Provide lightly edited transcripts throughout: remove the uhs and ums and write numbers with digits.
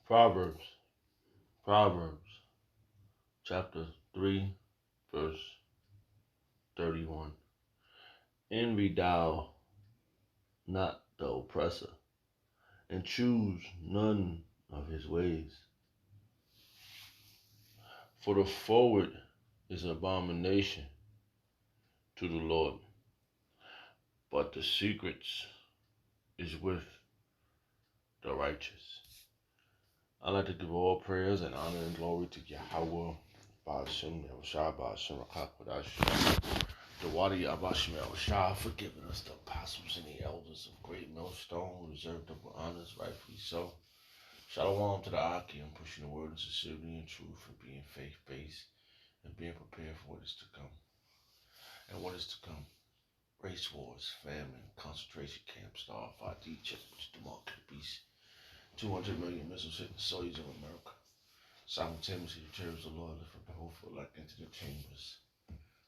Proverbs, Proverbs, chapter 3, verse 31. Envy thou not the oppressor, and choose none of his ways. For the forward is an abomination to the Lord, but the secrets is with the righteous. I like to give all prayers and honor and glory to Yahweh, Ba'ashem, Yahushua, Ba'ashem, Rakakadash, the Wadi Abashim, Yahushua, for giving us the apostles and the elders of Great Millstone, who deserve double honors, rightfully so. Shalom to the Aki, and pushing the word in sincerity and truth, and being faith-based, and being prepared for what is to come. And what is to come? Race wars, famine, concentration camps, the RFID check, which is the mark of the beast. 200 million missiles hit the soils of America. Simultaneously, the chariots of the Lord lift up the whole foot like into the chambers.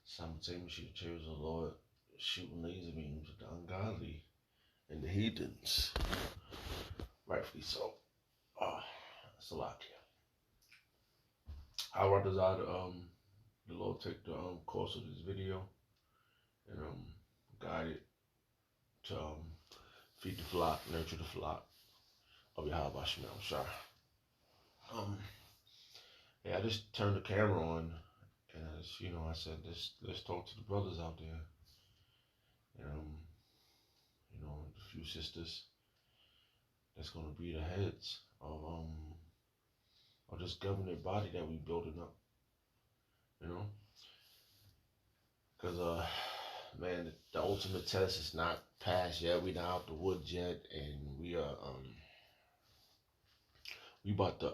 Simultaneously, the chariots of the Lord shooting laser beams at the ungodly and the heathens. Rightfully so. That's a lot here. I would desire the Lord take the course of this video and guide it to feed the flock, nurture the flock of Yahweh Shemel Shah. Yeah, I just turned the camera on, and I said, let's talk to the brothers out there, and the few sisters that's gonna be the heads of this governing body that we building up, because man, the ultimate test is not passed yet. We not out the woods yet, and we about to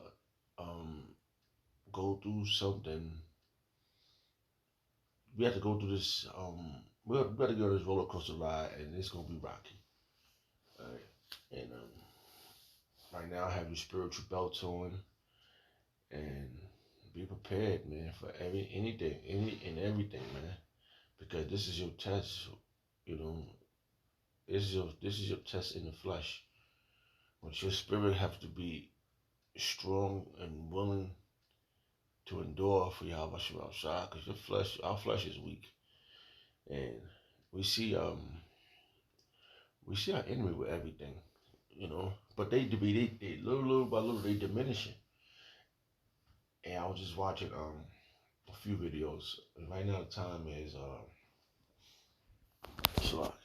go through something. We have to go through this. We got to go on this roller coaster ride, and it's gonna be rocky. All right, and right now, have your spiritual belts on, and be prepared, man, for anything, everything, man, because this is your test. This is your test in the flesh. But your spirit have to be strong and willing to endure for Yahweh Shah, because our flesh is weak, and we see our enemy with everything, but they little by little they diminishing. And I was just watching a few videos, and right now the time is what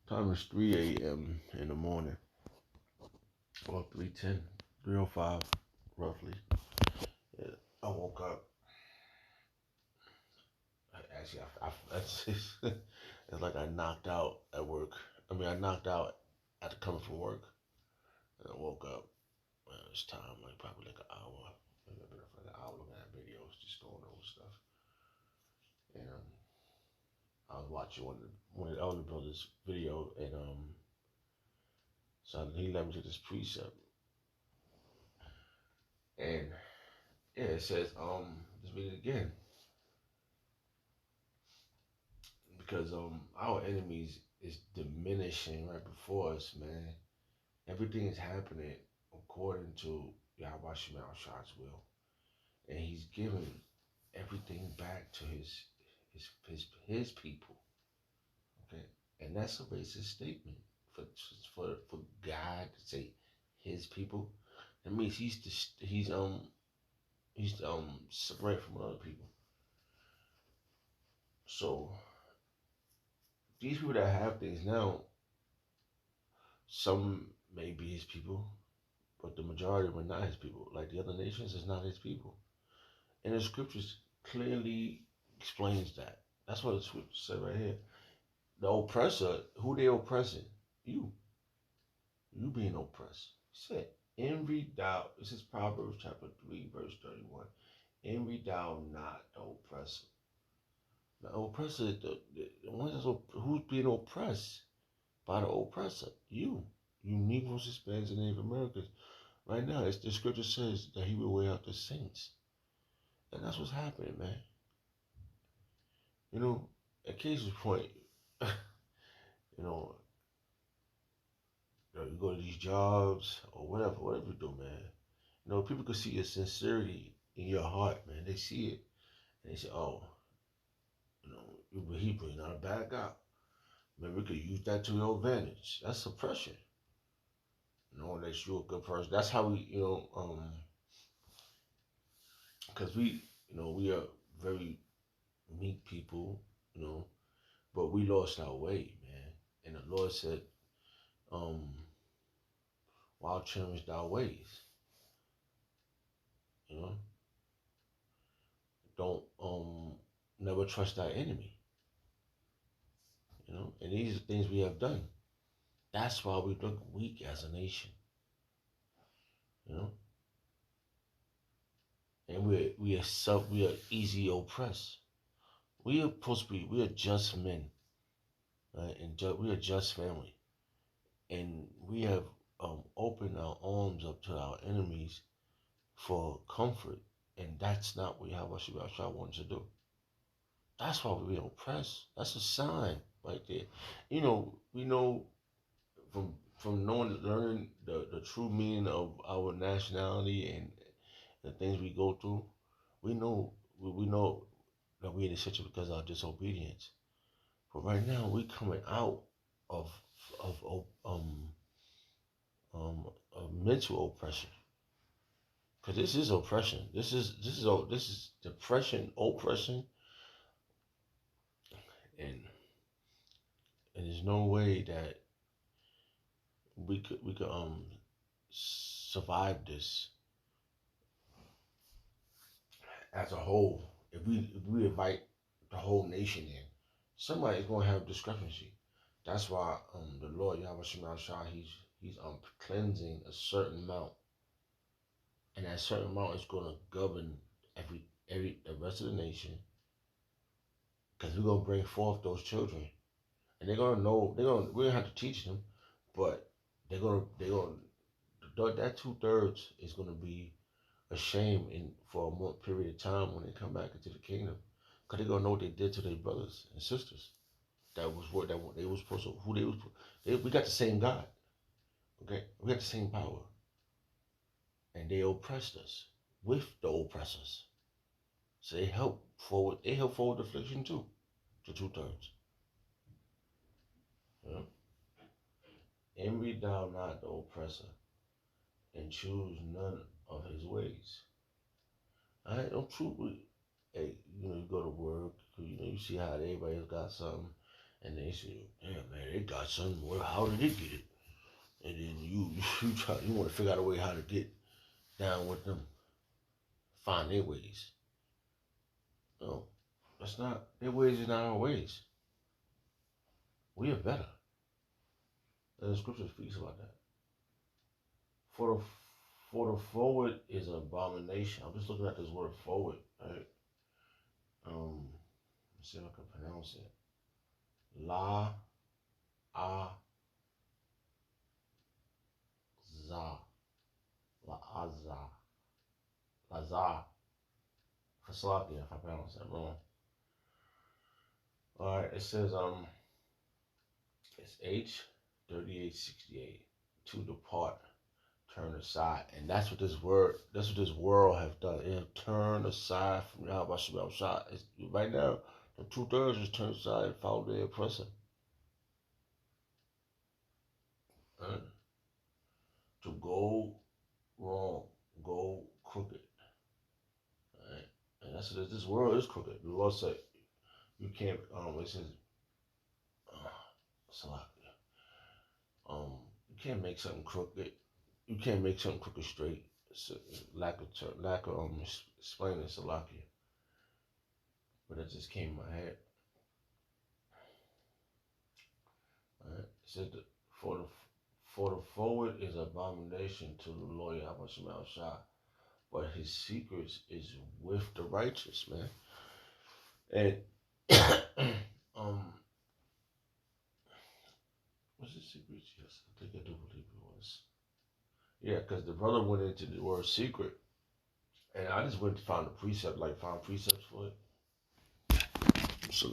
time is 3 a.m. in the morning, or 3:10, 3:05 roughly. Yeah, I woke up. Actually, it's like I knocked out at work. I knocked out after coming from work, and I woke up. It's time, like probably like an hour, maybe a bit of like an hour looking at videos, just going over stuff. And I was watching one of the elder brothers' video, and so he led me to this precept, and yeah, it says let's read it again, because our enemies is diminishing right before us, man. Everything is happening according to Yahweh Shemel Shah's will, and He's giving everything back to his people. Okay, and that's a racist statement for God to say His people. That means he's separate from other people. So these people that have things now, some may be His people, but the majority were not His people. Like the other nations is not His people. And the scriptures clearly explains that. That's what the scriptures say right here. The oppressor, who they oppressing? You. You being oppressed. He said, envy thou, this is Proverbs chapter 3, verse 31. Envy thou not the oppressor. The oppressor, the one who's being oppressed by the oppressor? You. You Negroes, Hispanics, and Native Americans. Right now, the scripture says that He will weigh out the saints. And that's what's happening, man. A case in point, you go to these jobs or whatever you do, man. You know, people can see your sincerity in your heart, man. They see it and they say, "Oh, you know, you're a Hebrew, you're not a bad guy. Maybe we could use that to your advantage." That's suppression. Knowing that you're a good person. That's how we, because we are very meek people, you know, but we lost our way, man. And the Lord said, um, "Why cherish thy ways?" You know, don't never trust thy enemy. You know, and these are things we have done. That's why we look weak as a nation. You know, and we are easy oppressed. We are supposed to be we are just men, right? And we are just family, and we have opened our arms up to our enemies for comfort, and that's not what Yahweh Shah wants to do. That's why we oppressed. That's a sign right there. You know, we know from learning the true meaning of our nationality and the things we go through, we know that we're in this situation because of our disobedience. But right now we coming out of of of mental oppression. Because this is oppression. This is depression, oppression, and there's no way that we could survive this as a whole. If we invite the whole nation in, somebody's gonna have discrepancy. That's why the Lord Yahweh Shema Shah, he's cleansing a certain amount, and that certain amount is gonna govern every the rest of the nation, because we're gonna bring forth those children, and they're gonna know we're gonna have to teach them, but they're gonna that 2/3 is gonna be a shame for a month period of time when they come back into the kingdom, because they're gonna know what they did to their brothers and sisters. That was what they was supposed to who they was. We got the same God, okay? We got the same power, and they oppressed us with the oppressors. So they help forward. They help forward the affliction too, to 2/3. You know? Envy thou not the oppressor, and choose none of his ways. I don't truly. Hey, you go to work. You see how everybody's got something, and they say, "Damn man, they got something. Well, how did they get it?" And then you want to figure out a way how to get down with them, find their ways. No, that's not their ways. Is not our ways. We are better. And the scripture speaks about that. For the for the forward is an abomination. I'm just looking at this word forward. Right? Let's see if I can pronounce it. La a za la aza la za. Faslakia, if I pronounce that wrong. All right, it says it's H 3868 to depart, turn aside, and that's what this world have done. It have turned aside from Yahweh Shabbat Shah. Right now, the 2/3 is turned aside and follow the oppressor. Right? To go wrong, go crooked. Right? And that's what this world is crooked. The Lord said you can't. It says, uh, you can't make something crooked. You can't make something crooked straight. It's lack of explaining Salakia. But that just came in my head. Right? It said for the for the forward is abomination to the Lord Yahweh Shah, but his secrets is with the righteous, man. And um, what's his secrets? Yes, I think I do believe it was. Yeah, because the brother went into the word secret, and I just went to find a precept, like find precepts for it.